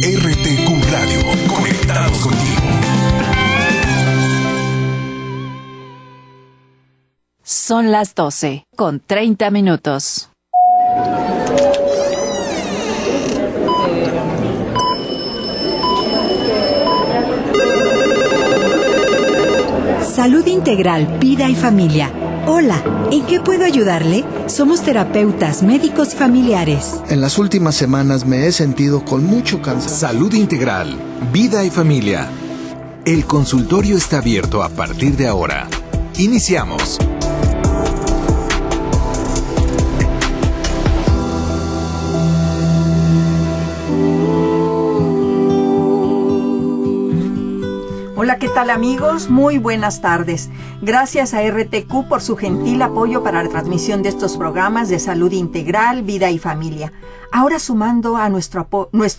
RTQ Radio, conectados contigo. Son las 12:30. Salud Integral, Vida y Familia. Hola, ¿en qué puedo ayudarle? Somos terapeutas, médicos y familiares. En las últimas semanas me he sentido con mucho cansancio. Salud Integral, Vida y Familia. El consultorio está abierto a partir de ahora. Iniciamos. Hola, ¿qué tal amigos? Muy buenas tardes. Gracias a RTQ por su gentil apoyo para la transmisión de estos programas de salud integral, vida y familia. Ahora sumando a nuestro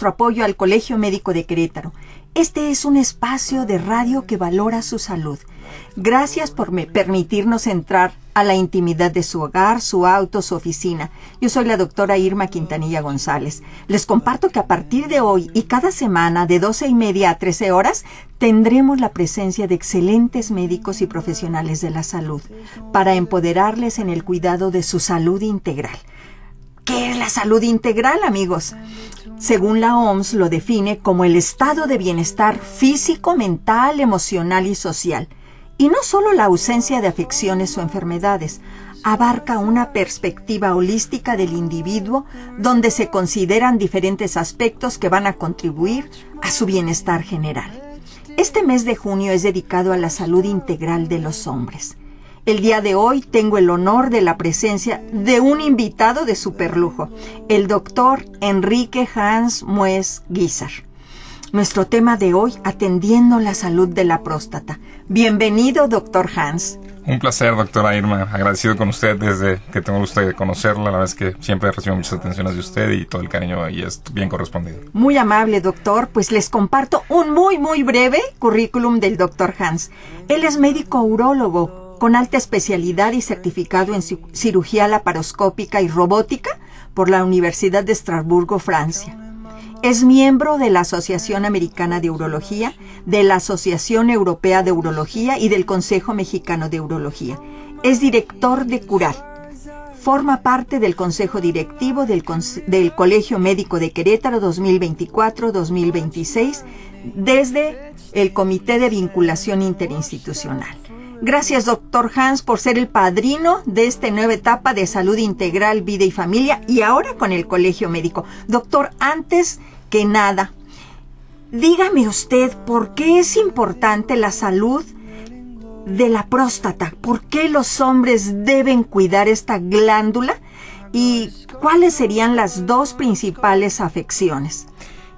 apoyo al Colegio Médico de Querétaro. Este es un espacio de radio que valora su salud. Gracias por permitirnos entrar a la intimidad de su hogar, su auto, su oficina. Yo soy la doctora Irma Quintanilla González. Les comparto que a partir de hoy y cada semana de 12:30 a 13 horas tendremos la presencia de excelentes médicos y profesionales de la salud para empoderarles en el cuidado de su salud integral. ¿Qué es la salud integral, amigos? Según la OMS, lo define como el estado de bienestar físico, mental, emocional y social. Y no solo la ausencia de afecciones o enfermedades, abarca una perspectiva holística del individuo donde se consideran diferentes aspectos que van a contribuir a su bienestar general. Este mes de junio es dedicado a la salud integral de los hombres. El día de hoy tengo el honor de la presencia de un invitado de superlujo, el doctor Enrique Hans Mues Guizar. Nuestro tema de hoy, atendiendo la salud de la próstata. Bienvenido, doctor Hans. Un placer, doctora Irma. Agradecido con usted desde que tengo el gusto de conocerla. La verdad es que siempre recibo muchas atenciones de usted y todo el cariño ahí es bien correspondido. Muy amable, doctor. Pues les comparto un muy breve currículum del doctor Hans. Él es médico urólogo con alta especialidad y certificado en cirugía laparoscópica y robótica por la Universidad de Estrasburgo, Francia. Es miembro de la Asociación Americana de Urología, de la Asociación Europea de Urología y del Consejo Mexicano de Urología. Es director de CURAL. Forma parte del Consejo Directivo del Colegio Médico de Querétaro 2024-2026 desde el Comité de Vinculación Interinstitucional. Gracias, doctor Hans, por ser el padrino de esta nueva etapa de salud integral, vida y familia, y ahora con el Colegio Médico. Doctor, antes que nada, dígame usted, ¿por qué es importante la salud de la próstata? ¿Por qué los hombres deben cuidar esta glándula? ¿Y cuáles serían las dos principales afecciones?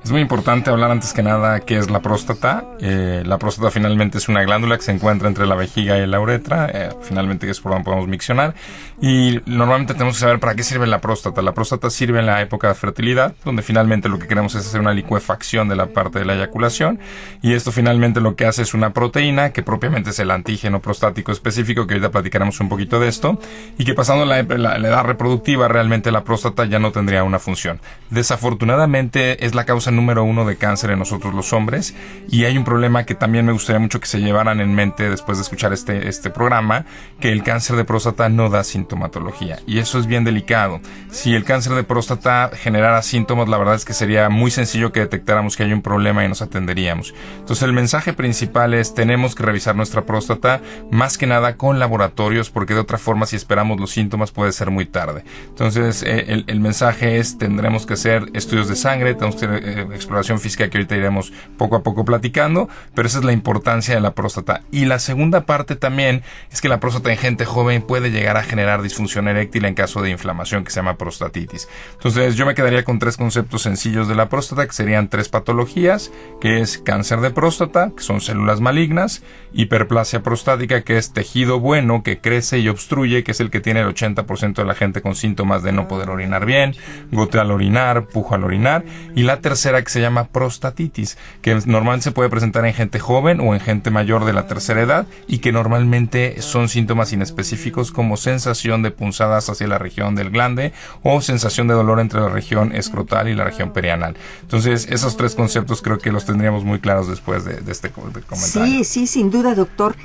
Es muy importante hablar antes que nada qué es la próstata. La próstata finalmente es una glándula que se encuentra entre la vejiga y la uretra. Finalmente es por donde podemos miccionar. Y normalmente tenemos que saber para qué sirve la próstata. La próstata sirve en la época de fertilidad, donde finalmente lo que queremos es hacer una licuefacción de la parte de la eyaculación. Y esto finalmente lo que hace es una proteína, que propiamente es el antígeno prostático específico, que ahorita platicaremos un poquito de esto. Y que pasando la edad reproductiva, realmente la próstata ya no tendría una función. Desafortunadamente es la causa número 1 de cáncer en nosotros los hombres, y hay un problema que también me gustaría mucho que se llevaran en mente después de escuchar este programa, que el cáncer de próstata no da sintomatología, y eso es bien delicado. Si el cáncer de próstata generara síntomas, la verdad es que sería muy sencillo que detectáramos que hay un problema y nos atenderíamos. Entonces el mensaje principal es: tenemos que revisar nuestra próstata, más que nada con laboratorios, porque de otra forma, si esperamos los síntomas, puede ser muy tarde. Entonces el mensaje es: tendremos que hacer estudios de sangre, tenemos que hacer exploración física, que ahorita iremos poco a poco platicando, pero esa es la importancia de la próstata. Y la segunda parte también es que la próstata en gente joven puede llegar a generar disfunción eréctil en caso de inflamación, que se llama prostatitis. Entonces yo me quedaría con 3 conceptos sencillos de la próstata, que serían 3 patologías, que es cáncer de próstata, que son células malignas; hiperplasia prostática, que es tejido bueno que crece y obstruye, que es el que tiene el 80% de la gente con síntomas de no poder orinar bien, goteo al orinar, pujo al orinar; y la tercera tercera que se llama prostatitis, que normalmente se puede presentar en gente joven o en gente mayor de la tercera edad y que normalmente son síntomas inespecíficos como sensación de punzadas hacia la región del glande o sensación de dolor entre la región escrotal y la región perianal. Entonces, esos tres conceptos creo que los tendríamos muy claros después de este comentario. Sí, sin duda, doctor.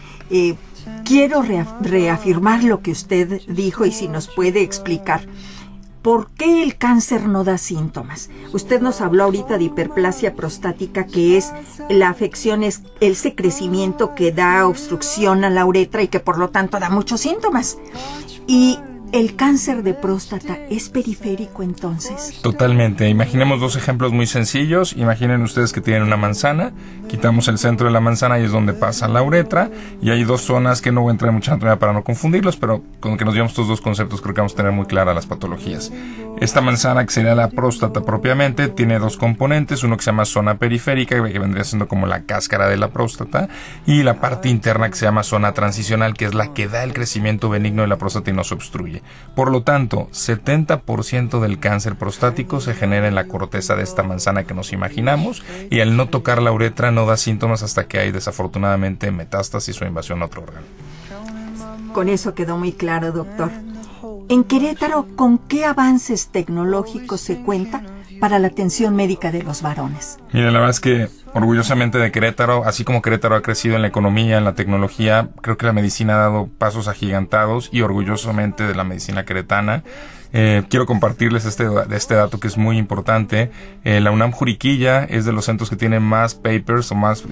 Quiero reafirmar lo que usted dijo y si nos puede explicar. ¿Por qué el cáncer no da síntomas? Usted nos habló ahorita de hiperplasia prostática, que es la afección, es ese crecimiento que da obstrucción a la uretra y que por lo tanto da muchos síntomas. Y ¿el cáncer de próstata es periférico entonces? Totalmente. Imaginemos dos ejemplos muy sencillos. Imaginen ustedes que tienen una manzana, quitamos el centro de la manzana y es donde pasa la uretra, y hay dos zonas que no voy a entrar en mucha anatomía para no confundirlos, pero con que nos llevamos estos dos conceptos creo que vamos a tener muy claras las patologías. Esta manzana, que sería la próstata propiamente, tiene dos componentes, uno que se llama zona periférica, que vendría siendo como la cáscara de la próstata, y la parte interna que se llama zona transicional, que es la que da el crecimiento benigno de la próstata y no se obstruye. Por lo tanto, 70% del cáncer prostático se genera en la corteza de esta manzana que nos imaginamos, y al no tocar la uretra no da síntomas hasta que hay desafortunadamente metástasis o invasión a otro órgano. Con eso quedó muy claro, doctor. En Querétaro, ¿con qué avances tecnológicos se cuenta para la atención médica de los varones? Mira, la verdad es que orgullosamente de Querétaro, así como Querétaro ha crecido en la economía, en la tecnología, creo que la medicina ha dado pasos agigantados, y orgullosamente de la medicina queretana. Quiero compartirles este dato que es muy importante. La UNAM Juriquilla es de los centros que tienen más papers o más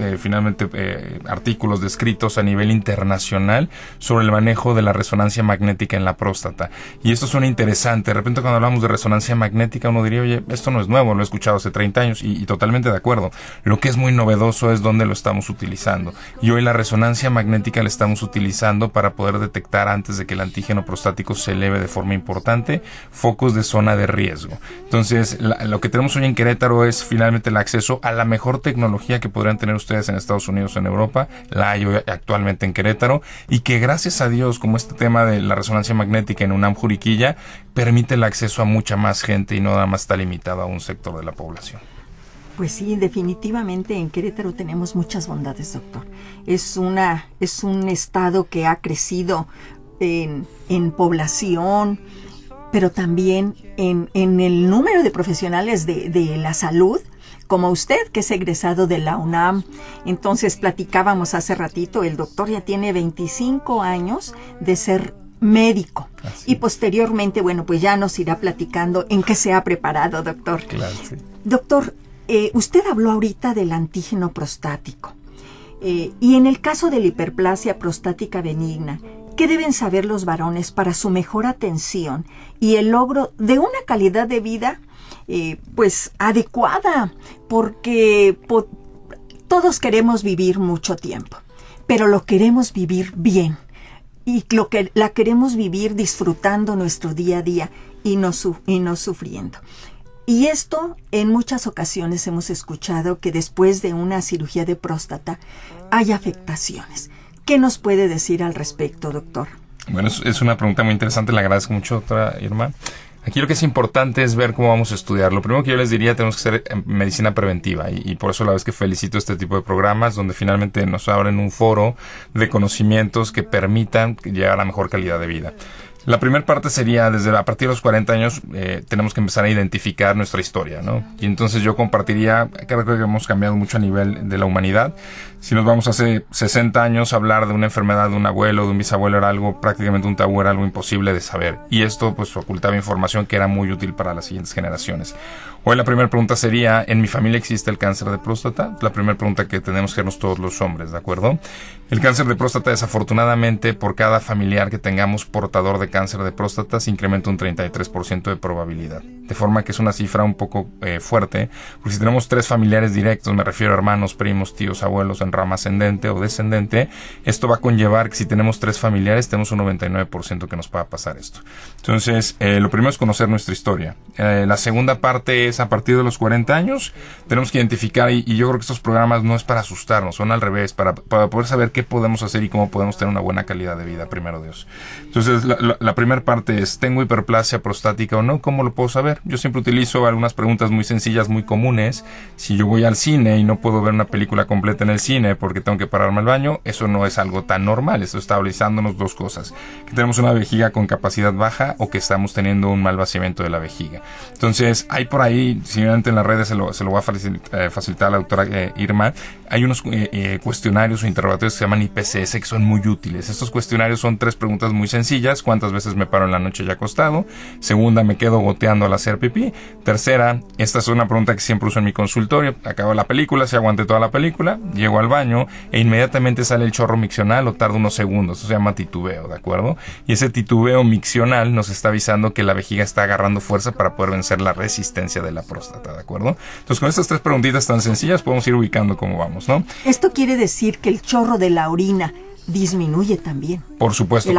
artículos descritos a nivel internacional sobre el manejo de la resonancia magnética en la próstata. Y esto suena interesante. De repente cuando hablamos de resonancia magnética uno diría, oye, esto no es nuevo, lo he escuchado hace 30 años y totalmente de acuerdo. Lo que es muy novedoso es dónde lo estamos utilizando. Y hoy la resonancia magnética la estamos utilizando para poder detectar antes de que el antígeno prostático se eleve de forma importante focos de zona de riesgo. Entonces, lo que tenemos hoy en Querétaro es finalmente el acceso a la mejor tecnología que podrían tener ustedes en Estados Unidos o en Europa. La hay hoy actualmente en Querétaro, y que gracias a Dios, como este tema de la resonancia magnética en UNAM Juriquilla, permite el acceso a mucha más gente y no nada más está limitado a un sector de la población. Pues sí, definitivamente en Querétaro tenemos muchas bondades, doctor. Es un estado que ha crecido en población, pero también en el número de profesionales de la salud, como usted, que es egresado de la UNAM. Entonces, platicábamos hace ratito, el doctor ya tiene 25 años de ser médico. Así. Y posteriormente, bueno, pues ya nos irá platicando en qué se ha preparado, doctor. Claro, sí. Doctor, usted habló ahorita del antígeno prostático. Y en el caso de la hiperplasia prostática benigna, ¿qué deben saber los varones para su mejor atención y el logro de una calidad de vida pues adecuada? Porque todos queremos vivir mucho tiempo, pero lo queremos vivir bien, y la queremos vivir disfrutando nuestro día a día y no sufriendo. Y esto, en muchas ocasiones hemos escuchado que después de una cirugía de próstata hay afectaciones. ¿Qué nos puede decir al respecto, doctor? Bueno, es una pregunta muy interesante, le agradezco mucho, doctora Irma. Aquí lo que es importante es ver cómo vamos a estudiar. Lo primero que yo les diría, tenemos que hacer medicina preventiva, y por eso la vez que felicito este tipo de programas donde finalmente nos abren un foro de conocimientos que permitan llegar a mejor calidad de vida. La primera parte sería, a partir de los 40 años, tenemos que empezar a identificar nuestra historia, ¿no? Y entonces yo compartiría, creo que hemos cambiado mucho a nivel de la humanidad. Si nos vamos hace 60 años a hablar de una enfermedad de un abuelo, de un bisabuelo, era algo prácticamente un tabú, era algo imposible de saber. Y esto pues ocultaba información que era muy útil para las siguientes generaciones. Hoy la primera pregunta sería, ¿en mi familia existe el cáncer de próstata? La primera pregunta que tenemos que hacernos todos los hombres, ¿de acuerdo? El cáncer de próstata, desafortunadamente, por cada familiar que tengamos portador de cáncer de próstata, se incrementa un 33% de probabilidad. De forma que es una cifra un poco fuerte, porque si tenemos 3 familiares directos, me refiero a hermanos, primos, tíos, abuelos en rama ascendente o descendente, esto va a conllevar que si tenemos 3 familiares, tenemos un 99% que nos pueda pasar esto. Entonces, lo primero es conocer nuestra historia. La segunda parte es, a partir de los 40 años, tenemos que identificar, y yo creo que estos programas no es para asustarnos, son al revés, para poder saber qué podemos hacer y cómo podemos tener una buena calidad de vida, primero Dios. Entonces, la primera parte es, ¿tengo hiperplasia prostática o no? ¿Cómo lo puedo saber? Yo siempre utilizo algunas preguntas muy sencillas, muy comunes. Si yo voy al cine y no puedo ver una película completa en el cine porque tengo que pararme al baño, eso no es algo tan normal. Esto está estabilizándonos dos cosas: que tenemos una vejiga con capacidad baja o que estamos teniendo un mal vaciamiento de la vejiga. Entonces, hay por ahí, simplemente en las redes se lo va a facilitar a la doctora Irma, hay unos cuestionarios o interrogatorios que se llaman IPCS, que son muy útiles. Estos cuestionarios son 3 preguntas muy sencillas: ¿cuántas veces me paro en la noche ya acostado? Segunda, ¿me quedo goteando al hacer pipí? Tercera, esta es una pregunta que siempre uso en mi consultorio: acabo la película, si aguanté toda la película, llego al baño e inmediatamente sale el chorro miccional o tarda unos segundos. Eso se llama titubeo, ¿de acuerdo? Y ese titubeo miccional nos está avisando que la vejiga está agarrando fuerza para poder vencer la resistencia de la próstata, ¿de acuerdo? Entonces, con estas 3 preguntitas tan sencillas podemos ir ubicando cómo vamos, ¿no? Esto quiere decir que el chorro de la orina disminuye también. Por supuesto,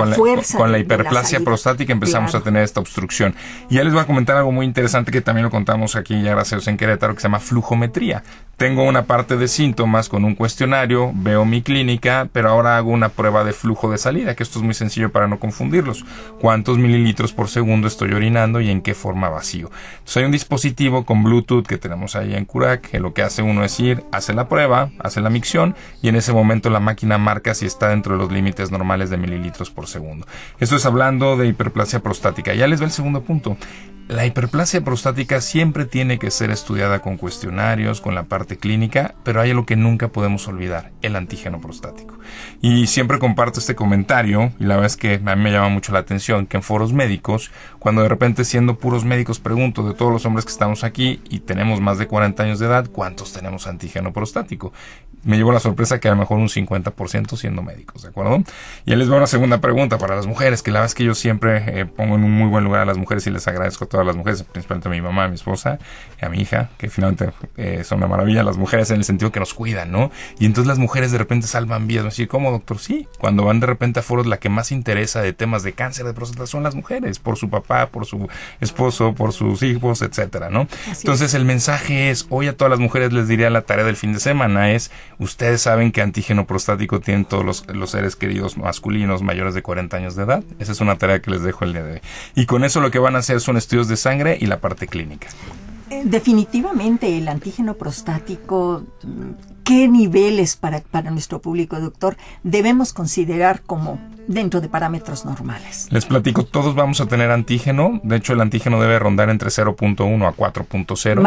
con la hiperplasia prostática empezamos a tener esta obstrucción. Y ya les voy a comentar algo muy interesante que también lo contamos aquí ya gracias en Querétaro, que se llama flujometría. Tengo una parte de síntomas con un cuestionario, veo mi clínica, pero ahora hago una prueba de flujo de salida, que esto es muy sencillo para no confundirlos. ¿Cuántos mililitros por segundo estoy orinando y en qué forma vacío? Entonces hay un dispositivo con Bluetooth que tenemos ahí en Curac, que lo que hace uno es ir, hace la prueba, hace la micción y en ese momento la máquina marca si está dentro de los límites normales de mililitros por segundo. Esto es hablando de hiperplasia prostática. Ya les va el segundo punto. La hiperplasia prostática siempre tiene que ser estudiada con cuestionarios, con la parte clínica, pero hay algo que nunca podemos olvidar: el antígeno prostático. Y siempre comparto este comentario, y la verdad es que a mí me llama mucho la atención que en foros médicos, cuando de repente siendo puros médicos pregunto de todos los hombres que estamos aquí y tenemos más de 40 años de edad, ¿cuántos tenemos antígeno prostático? Me llevo la sorpresa que a lo mejor un 50% siendo médicos, ¿de acuerdo? Y ahí les va una segunda pregunta para las mujeres, que la verdad es que yo siempre pongo en un muy buen lugar a las mujeres y les agradezco a todas las mujeres, principalmente a mi mamá, a mi esposa, a mi hija, que finalmente son una maravilla las mujeres en el sentido que nos cuidan, ¿no? Y entonces las mujeres de repente salvan vidas. Decir, ¿cómo, doctor? Sí, cuando van de repente a foros, la que más interesa de temas de cáncer de próstata son las mujeres, por su papá, por su esposo, por sus hijos, etcétera, ¿no? Entonces el mensaje es, hoy a todas las mujeres les diría la tarea del fin de semana es, ustedes saben que antígeno prostático tienen todos los seres queridos masculinos mayores de 40 años de edad. Esa es una tarea que les dejo el día de hoy. Y con eso lo que van a hacer son estudios de sangre y la parte clínica. Definitivamente el antígeno prostático, ¿qué niveles para nuestro público, doctor, debemos considerar como dentro de parámetros normales? Les platico, todos vamos a tener antígeno. De hecho, el antígeno debe rondar entre 0.1 a 4.0.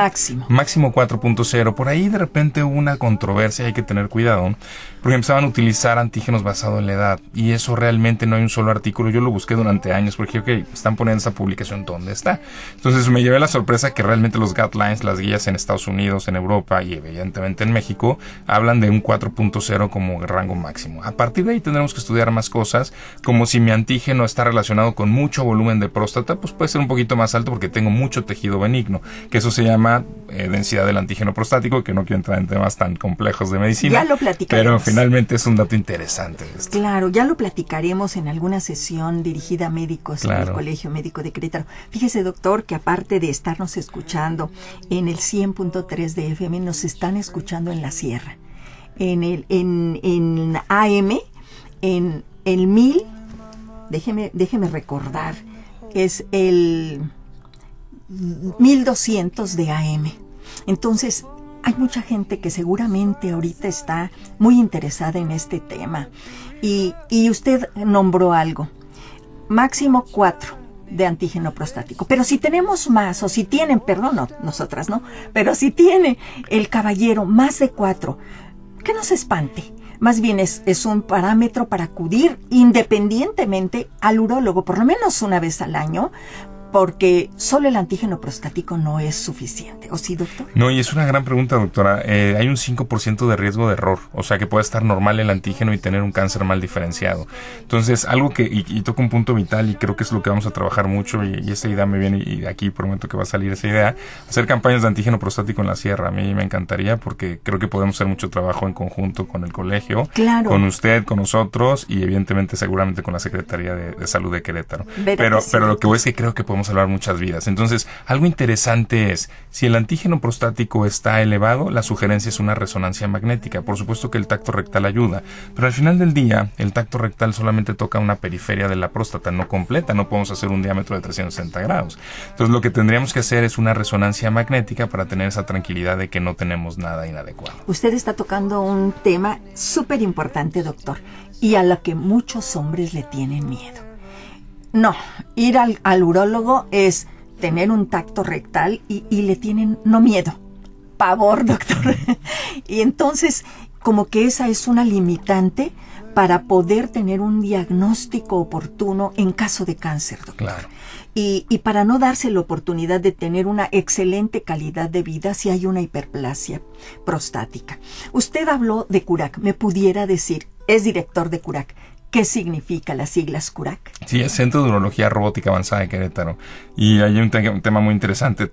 Máximo 4.0. Por ahí de repente hubo una controversia, hay que tener cuidado, porque empezaban a utilizar antígenos basados en la edad. Y eso realmente no hay un solo artículo. Yo lo busqué durante años porque están poniendo esa publicación, ¿dónde está? Entonces me llevé la sorpresa que realmente los guidelines, las guías en Estados Unidos, en Europa y evidentemente en México, hablan de un 4.0 como rango máximo. A partir de ahí tendremos que estudiar más cosas, como si mi antígeno está relacionado con mucho volumen de próstata, pues puede ser un poquito más alto porque tengo mucho tejido benigno, que eso se llama densidad del antígeno prostático, que no quiero entrar en temas tan complejos de medicina. Ya lo platicaremos. Pero finalmente es un dato interesante. Claro, ya lo platicaremos en alguna sesión dirigida a médicos en el Colegio Médico de Querétaro. Fíjese, doctor, que aparte de estarnos escuchando en el 100.3 de FM, nos están escuchando en la Sierra, en AM, en el 1000, déjeme recordar, es el 1200 de AM. Entonces, hay mucha gente que seguramente ahorita está muy interesada en este tema. Y usted nombró algo. Máximo 4 de antígeno prostático. Pero si tenemos más, o si tienen, perdón, no, nosotras no, pero si tiene el caballero más de 4, que no se espante. Más bien es un parámetro para acudir independientemente al urólogo, por lo menos una vez al año, porque solo el antígeno prostático no es suficiente. ¿O sí, doctor? No, y es una gran pregunta, doctora. Hay un 5% de riesgo de error, o sea que puede estar normal el antígeno y tener un cáncer mal diferenciado. Entonces, algo que, y toca un punto vital, y creo que es lo que vamos a trabajar mucho, y esa idea me viene, y aquí prometo que va a salir esa idea, hacer campañas de antígeno prostático en la Sierra. A mí me encantaría, porque creo que podemos hacer mucho trabajo en conjunto con el colegio, claro, con usted, con nosotros, y evidentemente seguramente con la Secretaría de Salud de Querétaro. Pero lo que voy es que creo que podemos podemos salvar muchas vidas. Entonces, algo interesante es, si el antígeno prostático está elevado, la sugerencia es una resonancia magnética. Por supuesto que el tacto rectal ayuda, pero al final del día, el tacto rectal solamente toca una periferia de la próstata, no completa, no podemos hacer un diámetro de 360 grados. Entonces, lo que tendríamos que hacer es una resonancia magnética para tener esa tranquilidad de que no tenemos nada inadecuado. Usted está tocando un tema súper importante, doctor, y a lo que muchos hombres le tienen miedo. No, ir al urólogo es tener un tacto rectal y le tienen, no miedo, pavor, doctor. Y entonces, como que esa es una limitante para poder tener un diagnóstico oportuno en caso de cáncer, doctor. Claro. Y para no darse la oportunidad de tener una excelente calidad de vida si hay una hiperplasia prostática. Usted habló de CURAC, ¿me pudiera decir, es director de CURAC, qué significa las siglas CURAC? Sí, es Centro de Urología Robótica Avanzada de Querétaro. Y hay un tema muy interesante,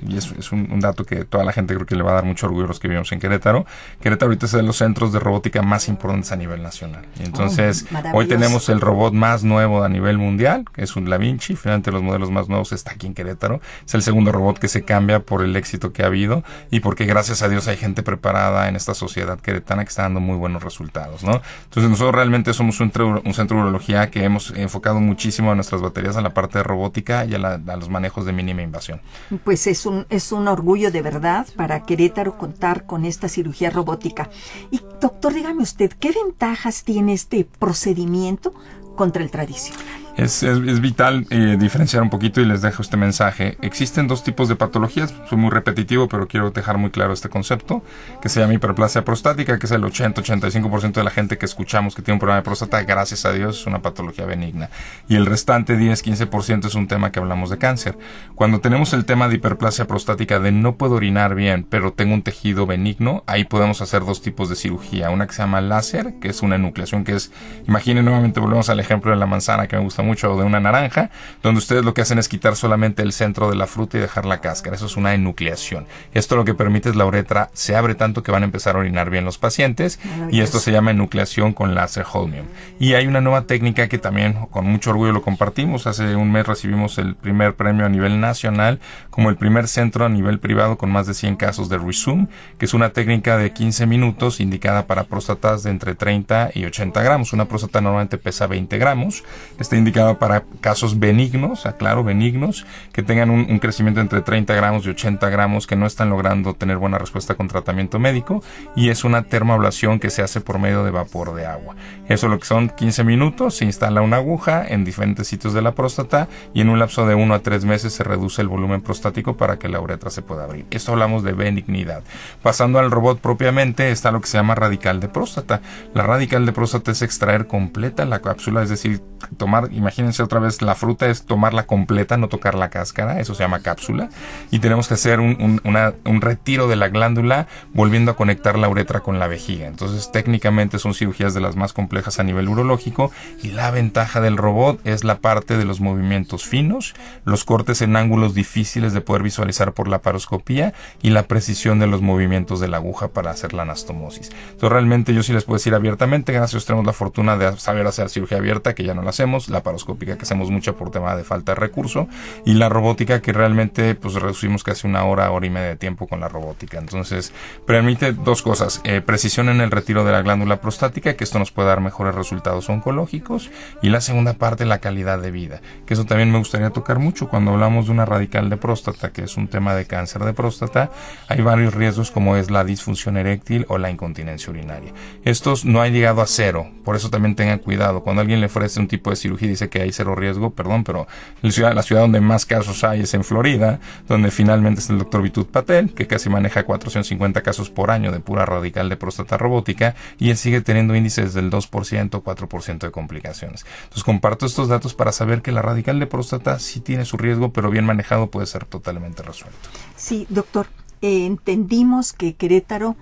y es un dato que toda la gente creo que le va a dar mucho orgullo a los que vivimos en Querétaro. Querétaro ahorita es de los centros de robótica más importantes a nivel nacional. Y entonces, hoy tenemos el robot más nuevo a nivel mundial, que es un Da Vinci. Finalmente, los modelos más nuevos está aquí en Querétaro. Es el segundo robot que se cambia por el éxito que ha habido y porque gracias a Dios hay gente preparada en esta sociedad queretana que está dando muy buenos resultados, ¿no? Entonces, nosotros realmente somos un centro de urología que hemos enfocado muchísimo a nuestras baterías a la parte de robótica y a los manejos de mínima invasión. Pues es un orgullo de verdad para Querétaro contar con esta cirugía robótica. Y doctor, dígame usted, ¿qué ventajas tiene este procedimiento contra el tradicional? Es vital diferenciar un poquito y les dejo este mensaje. Existen dos tipos de patologías, soy muy repetitivo, pero quiero dejar muy claro este concepto, que se llama hiperplasia prostática, que es el 80-85% de la gente que escuchamos que tiene un problema de próstata, gracias a Dios, es una patología benigna. Y el restante 10-15% es un tema que hablamos de cáncer. Cuando tenemos el tema de hiperplasia prostática de no puedo orinar bien, pero tengo un tejido benigno, ahí podemos hacer dos tipos de cirugía. Una que se llama láser, que es una enucleación, que es, imaginen nuevamente, volvemos al ejemplo de la manzana que me gusta mucho, o de una naranja, donde ustedes lo que hacen es quitar solamente el centro de la fruta y dejar la cáscara. Eso es una enucleación. Esto lo que permite es la uretra se abre tanto que van a empezar a orinar bien los pacientes, y esto se llama enucleación con láser holmium. Y hay una nueva técnica que también con mucho orgullo lo compartimos. Hace un mes recibimos el primer premio a nivel nacional como el primer centro a nivel privado con más de 100 casos de Rezum, que es una técnica de 15 minutos indicada para próstatas de entre 30 y 80 gramos. Una próstata normalmente pesa 20 gramos. Está indicada para casos benignos, aclaro, benignos, que tengan un crecimiento entre 30 gramos y 80 gramos, que no están logrando tener buena respuesta con tratamiento médico, y es una termoablación que se hace por medio de vapor de agua. Eso lo que son 15 minutos, se instala una aguja en diferentes sitios de la próstata y en un lapso de 1 a 3 meses se reduce el volumen prostático para que la uretra se pueda abrir. Esto hablamos de benignidad. Pasando al robot propiamente, está lo que se llama radical de próstata. La radical de próstata es extraer completa la cápsula, es decir, tomar, imagínense otra vez, la fruta es tomarla completa, no tocar la cáscara, eso se llama cápsula, y tenemos que hacer un retiro de la glándula volviendo a conectar la uretra con la vejiga. Entonces técnicamente son cirugías de las más complejas a nivel urológico, y la ventaja del robot es la parte de los movimientos finos, los cortes en ángulos difíciles de poder visualizar por la paroscopía y la precisión de los movimientos de la aguja para hacer la anastomosis. Entonces realmente yo sí les puedo decir abiertamente, gracias a Dios tenemos la fortuna de saber hacer cirugía abierta, que ya no la hacemos, la paroscópica que hacemos mucho por tema de falta de recurso, y la robótica que realmente pues reducimos casi una hora y media de tiempo con la robótica. Entonces permite dos cosas, precisión en el retiro de la glándula prostática, que esto nos puede dar mejores resultados oncológicos, y la segunda parte, la calidad de vida, que eso también me gustaría tocar mucho cuando hablamos de una radical de próstata, que es un tema de cáncer de próstata. Hay varios riesgos como es la disfunción eréctil o la incontinencia urinaria. Estos no han llegado a cero, por eso también tengan cuidado. Cuando alguien le ofrece un tipo de cirugía y dice que hay cero riesgo, perdón, pero la ciudad donde más casos hay es en Florida, donde finalmente está el doctor Vitud Patel, que casi maneja 450 casos por año de pura radical de próstata robótica, y él sigue teniendo índices del 2%, 4% de complicaciones. Entonces comparto estos datos para saber que la radical de próstata sí tiene su riesgo, pero bien manejado puede ser totalmente resuelto. Sí, doctor, entendimos que Querétaro,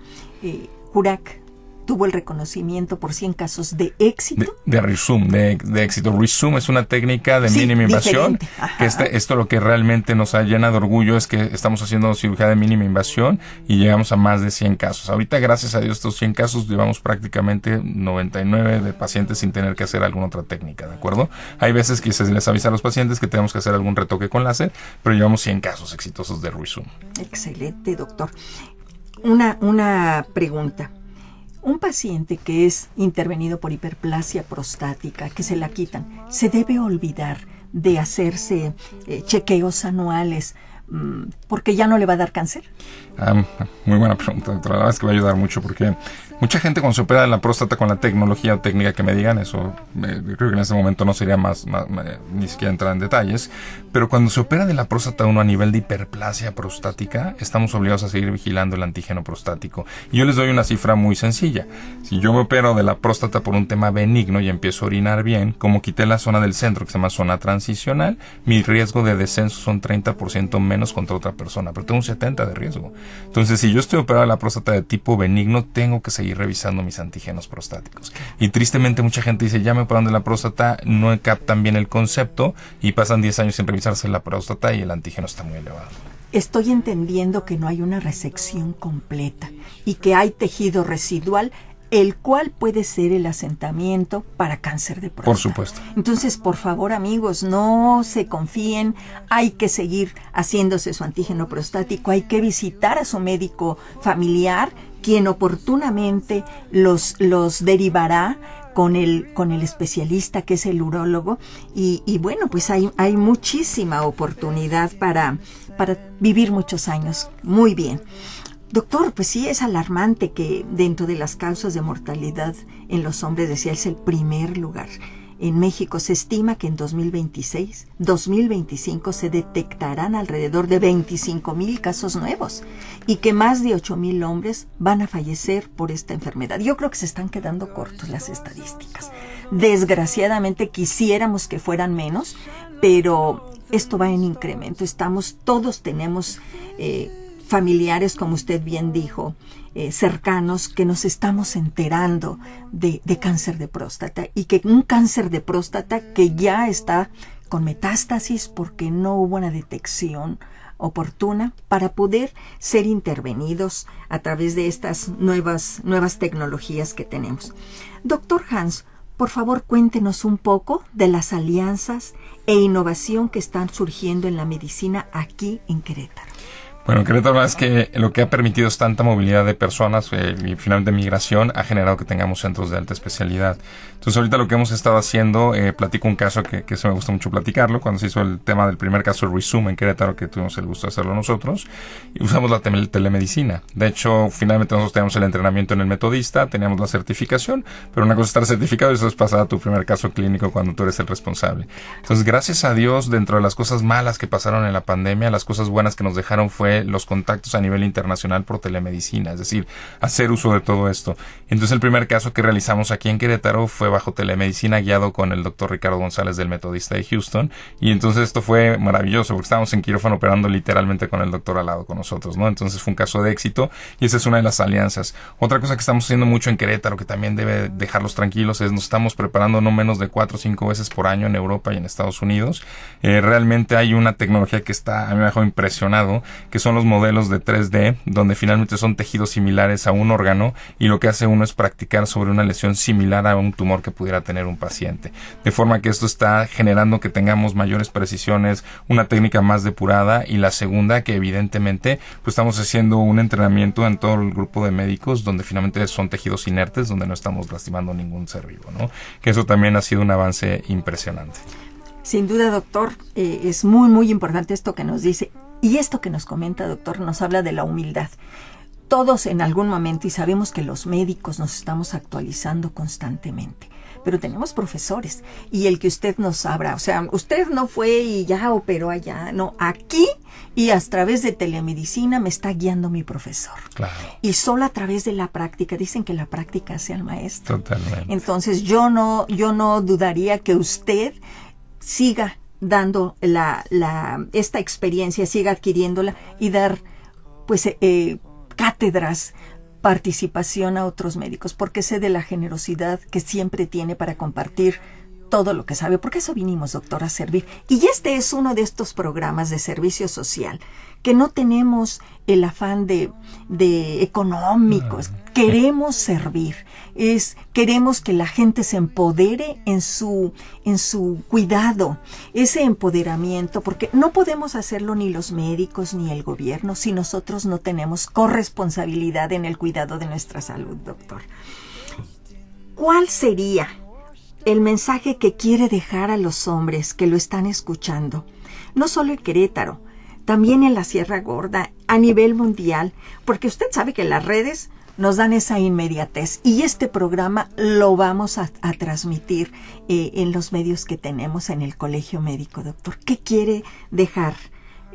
CURAC, tuvo el reconocimiento por 100 casos de éxito. De RIZOOM, de éxito. RIZOOM es una técnica de mínima invasión. Que esto lo que realmente nos llena de orgullo es que estamos haciendo cirugía de mínima invasión y llegamos a más de 100 casos. Ahorita, gracias a Dios, estos 100 casos llevamos prácticamente 99 de pacientes sin tener que hacer alguna otra técnica, ¿de acuerdo? Hay veces que se les avisa a los pacientes que tenemos que hacer algún retoque con láser, pero llevamos 100 casos exitosos de RIZOOM. Excelente, doctor. Una pregunta. Un paciente que es intervenido por hiperplasia prostática, que se la quitan, ¿se debe olvidar de hacerse chequeos anuales porque ya no le va a dar cáncer? Muy buena pregunta, doctora. La verdad es que va a ayudar mucho porque mucha gente cuando se opera de la próstata con la tecnología o técnica que me digan, eso yo creo que en este momento no sería más ni siquiera entrar en detalles, pero cuando se opera de la próstata uno a nivel de hiperplasia prostática, estamos obligados a seguir vigilando el antígeno prostático. Y yo les doy una cifra muy sencilla. Si yo me opero de la próstata por un tema benigno y empiezo a orinar bien, como quité la zona del centro que se llama zona transicional, mi riesgo de descenso son 30% menos contra otra persona, pero tengo un 70% de riesgo. Entonces, si yo estoy operado de la próstata de tipo benigno, tengo que seguir revisando mis antígenos prostáticos. Y tristemente mucha gente dice, ya me operaron de la próstata, no captan bien el concepto y pasan 10 años sin revisarse la próstata y el antígeno está muy elevado. Estoy entendiendo que no hay una resección completa y que hay tejido residual, el cual puede ser el asentamiento para cáncer de próstata. Por supuesto. Entonces, por favor, amigos, no se confíen, hay que seguir haciéndose su antígeno prostático, hay que visitar a su médico familiar, quien oportunamente los derivará con el especialista que es el urólogo y bueno, pues hay muchísima oportunidad para vivir muchos años muy bien. Doctor, pues sí es alarmante que dentro de las causas de mortalidad en los hombres, decía, es el primer lugar. En México se estima que en 2025 se detectarán alrededor de 25,000 casos nuevos y que más de 8,000 hombres van a fallecer por esta enfermedad. Yo creo que se están quedando cortos las estadísticas. Desgraciadamente quisiéramos que fueran menos, pero esto va en incremento. Todos tenemos familiares, como usted bien dijo, cercanos, que nos estamos enterando de cáncer de próstata y que un cáncer de próstata que ya está con metástasis porque no hubo una detección oportuna para poder ser intervenidos a través de estas nuevas tecnologías que tenemos. Doctor Hans, por favor, cuéntenos un poco de las alianzas e innovación que están surgiendo en la medicina aquí en Querétaro. Bueno, Querétaro es que lo que ha permitido es tanta movilidad de personas y finalmente migración ha generado que tengamos centros de alta especialidad. Entonces ahorita lo que hemos estado haciendo, platico un caso que se me gusta mucho platicarlo, cuando se hizo el tema del primer caso RIZOOM en Querétaro, que tuvimos el gusto de hacerlo nosotros, y usamos la telemedicina. De hecho, finalmente nosotros teníamos el entrenamiento en el metodista, teníamos la certificación, pero una cosa es estar certificado y eso es pasar a tu primer caso clínico cuando tú eres el responsable. Entonces, gracias a Dios, dentro de las cosas malas que pasaron en la pandemia, las cosas buenas que nos dejaron fue los contactos a nivel internacional por telemedicina, es decir, hacer uso de todo esto. Entonces el primer caso que realizamos aquí en Querétaro fue bajo telemedicina guiado con el doctor Ricardo González del Metodista de Houston, y entonces esto fue maravilloso porque estábamos en quirófano operando literalmente con el doctor al lado con nosotros, ¿no? Entonces fue un caso de éxito y esa es una de las alianzas. Otra cosa que estamos haciendo mucho en Querétaro que también debe dejarlos tranquilos es nos estamos preparando no menos de 4 o 5 veces por año en Europa y en Estados Unidos. Realmente hay una tecnología que a mí me dejó impresionado, que son los modelos de 3D, donde finalmente son tejidos similares a un órgano y lo que hace uno es practicar sobre una lesión similar a un tumor que pudiera tener un paciente. De forma que esto está generando que tengamos mayores precisiones, una técnica más depurada y la segunda que evidentemente pues estamos haciendo un entrenamiento en todo el grupo de médicos donde finalmente son tejidos inertes, donde no estamos lastimando ningún ser vivo, ¿no? Que eso también ha sido un avance impresionante. Sin duda, doctor, es muy, muy importante esto que nos dice. Y esto que nos comenta, doctor, nos habla de la humildad. Todos en algún momento, y sabemos que los médicos nos estamos actualizando constantemente, pero tenemos profesores, y el que usted nos abra, o sea, usted no fue y ya operó allá, no, aquí y a través de telemedicina me está guiando mi profesor. Claro. Y solo a través de la práctica, dicen que la práctica hace al maestro. Totalmente. Entonces yo no dudaría que usted siga dando esta experiencia, siga adquiriéndola y dar pues cátedras participación a otros médicos, porque sé de la generosidad que siempre tiene para compartir todo lo que sabe, porque eso vinimos, doctor, a servir. Y este es uno de estos programas de servicio social, que no tenemos el afán de económicos, queremos servir, queremos que la gente se empodere en su cuidado, ese empoderamiento, porque no podemos hacerlo ni los médicos ni el gobierno si nosotros no tenemos corresponsabilidad en el cuidado de nuestra salud, doctor. ¿Cuál sería el mensaje que quiere dejar a los hombres que lo están escuchando? No solo en Querétaro, también en la Sierra Gorda, a nivel mundial, porque usted sabe que las redes nos dan esa inmediatez y este programa lo vamos a transmitir en los medios que tenemos en el Colegio Médico, doctor. ¿Qué quiere dejar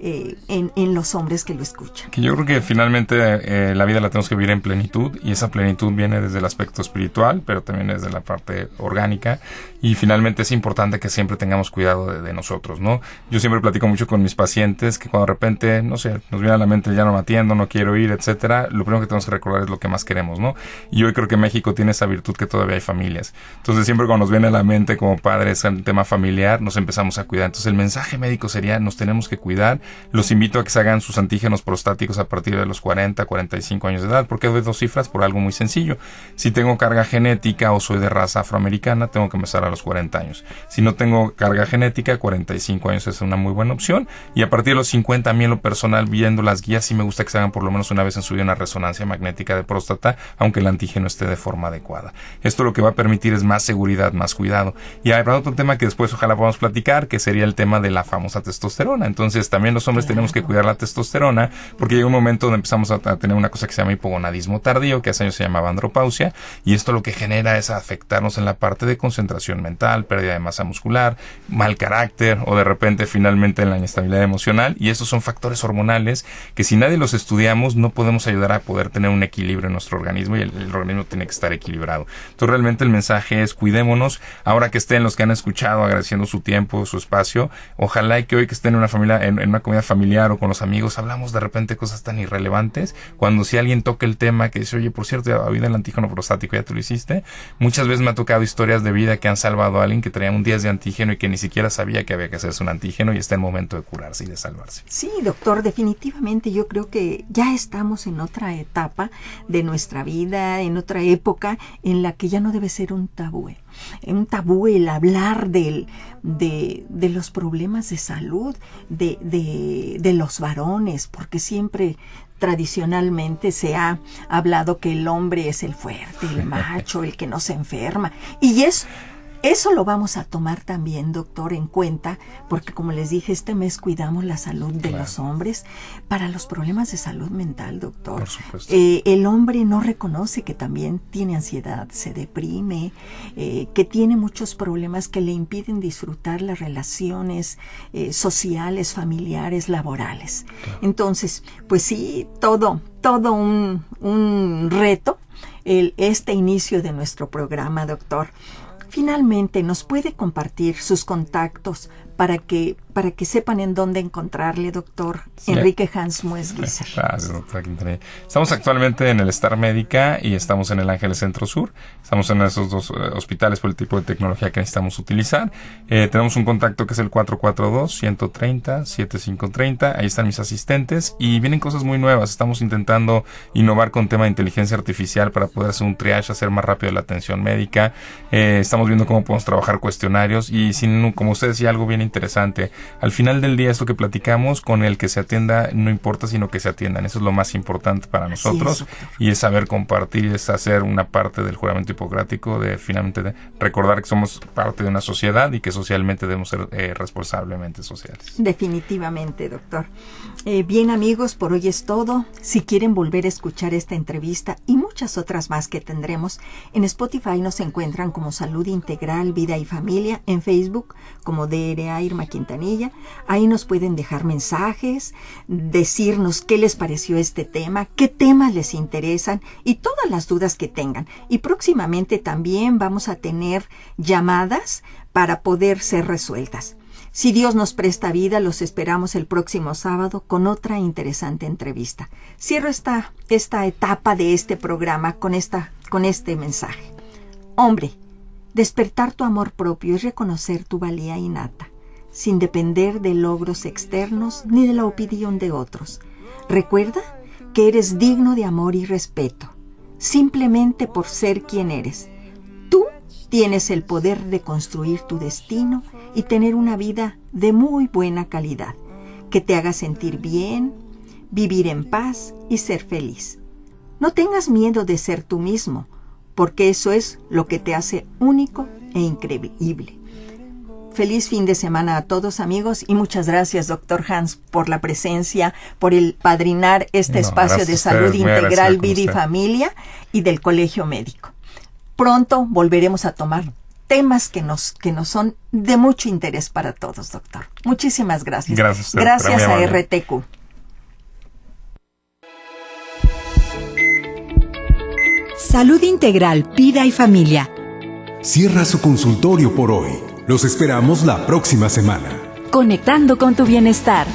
en los hombres que lo escuchan? Que yo creo que finalmente la vida la tenemos que vivir en plenitud, y esa plenitud viene desde el aspecto espiritual, pero también desde la parte orgánica, y finalmente es importante que siempre tengamos cuidado de nosotros, ¿no? Yo siempre platico mucho con mis pacientes que cuando de repente, no sé, nos viene a la mente, ya no me atiendo, no quiero ir, etcétera, lo primero que tenemos que recordar es lo que más queremos, ¿no? Y hoy creo que México tiene esa virtud que todavía hay familias. Entonces siempre cuando nos viene a la mente como padres el tema familiar, nos empezamos a cuidar. Entonces el mensaje médico sería, nos tenemos que cuidar. Los invito a que se hagan sus antígenos prostáticos a partir de los 40, 45 años de edad. ¿Por qué doy 2 cifras? Por algo muy sencillo. Si tengo carga genética o soy de raza afroamericana, tengo que empezar a los 40 años. Si no tengo carga genética, 45 años es una muy buena opción. Y a partir de los 50, a mí en lo personal, viendo las guías, sí me gusta que se hagan por lo menos una vez en su vida una resonancia magnética de próstata, aunque el antígeno esté de forma adecuada. Esto lo que va a permitir es más seguridad, más cuidado. Y habrá otro tema que después ojalá podamos platicar, que sería el tema de la famosa testosterona. Entonces también los hombres tenemos que cuidar la testosterona, porque llega un momento donde empezamos a tener una cosa que se llama hipogonadismo tardío, que hace años se llamaba andropausia, y esto lo que genera es afectarnos en la parte de concentración mental, pérdida de masa muscular, mal carácter, o de repente finalmente en la inestabilidad emocional, y estos son factores hormonales que si nadie los estudiamos no podemos ayudar a poder tener un equilibrio en nuestro organismo, y el organismo tiene que estar equilibrado. Entonces realmente el mensaje es cuidémonos. Ahora que estén los que han escuchado agradeciendo su tiempo, su espacio, ojalá que hoy que estén en una familia, en una comida familiar o con los amigos, hablamos de repente cosas tan irrelevantes, cuando si alguien toca el tema que dice, oye, por cierto, ya habido el antígeno prostático, ya tú lo hiciste. Muchas veces me ha tocado historias de vida que han salvado a alguien que traía un 10 de antígeno y que ni siquiera sabía que había que hacerse un antígeno, y está en momento de curarse y de salvarse. Sí, doctor, definitivamente yo creo que ya estamos en otra etapa de nuestra vida, en otra época en la que ya no debe ser un tabú el hablar de los problemas de salud de los varones, porque siempre tradicionalmente se ha hablado que el hombre es el fuerte, el macho, el que no se enferma, y eso lo vamos a tomar también, doctor, en cuenta, porque como les dije, este mes cuidamos la salud de los hombres para los problemas de salud mental, doctor. Por supuesto. El hombre no reconoce que también tiene ansiedad, se deprime, que tiene muchos problemas que le impiden disfrutar las relaciones sociales, familiares, laborales. Claro. Entonces, pues sí, todo un reto este inicio de nuestro programa, doctor. Finalmente, ¿nos puede compartir sus contactos para que sepan en dónde encontrarle, doctor Enrique Hans Muesguizer? Gracias, doctora Quintanilla. Estamos actualmente en el Star Médica y estamos en el Ángeles Centro Sur. Estamos en esos 2 hospitales por el tipo de tecnología que necesitamos utilizar. Tenemos un contacto que es el 442-130-7530. Ahí están mis asistentes y vienen cosas muy nuevas. Estamos intentando innovar con tema de inteligencia artificial para poder hacer un triage, hacer más rápido la atención médica. Estamos viendo cómo podemos trabajar cuestionarios y, como usted decía, algo bien interesante. Al final del día, esto que platicamos, con el que se atienda, no importa, sino que se atiendan. Eso es lo más importante para nosotros, y es saber compartir, y es hacer una parte del juramento hipocrático, de finalmente recordar que somos parte de una sociedad y que socialmente debemos ser responsablemente sociales. Definitivamente, doctor. Bien, amigos, por hoy es todo. Si quieren volver a escuchar esta entrevista y muchas otras más que tendremos, en Spotify nos encuentran como Salud Integral, Vida y Familia, en Facebook como DRA Irma Quintanilla. Ahí nos pueden dejar mensajes, decirnos qué les pareció este tema, qué temas les interesan y todas las dudas que tengan. Y próximamente también vamos a tener llamadas para poder ser resueltas. Si Dios nos presta vida, los esperamos el próximo sábado con otra interesante entrevista. Cierro esta etapa de este programa con este mensaje. Hombre, despertar tu amor propio es reconocer tu valía innata, sin depender de logros externos ni de la opinión de otros. Recuerda que eres digno de amor y respeto, simplemente por ser quien eres. Tú tienes el poder de construir tu destino y tener una vida de muy buena calidad, que te haga sentir bien, vivir en paz y ser feliz. No tengas miedo de ser tú mismo, porque eso es lo que te hace único e increíble. Feliz fin de semana a todos, amigos, y muchas gracias, doctor Hans, por la presencia, por el padrinar este espacio de salud integral, vida y familia y del Colegio Médico. Pronto volveremos a tomar temas que nos son de mucho interés para todos, doctor. Muchísimas gracias. Gracias a RTQ. Salud integral, vida y familia. Cierra su consultorio por hoy. Los esperamos la próxima semana. Conectando con tu bienestar.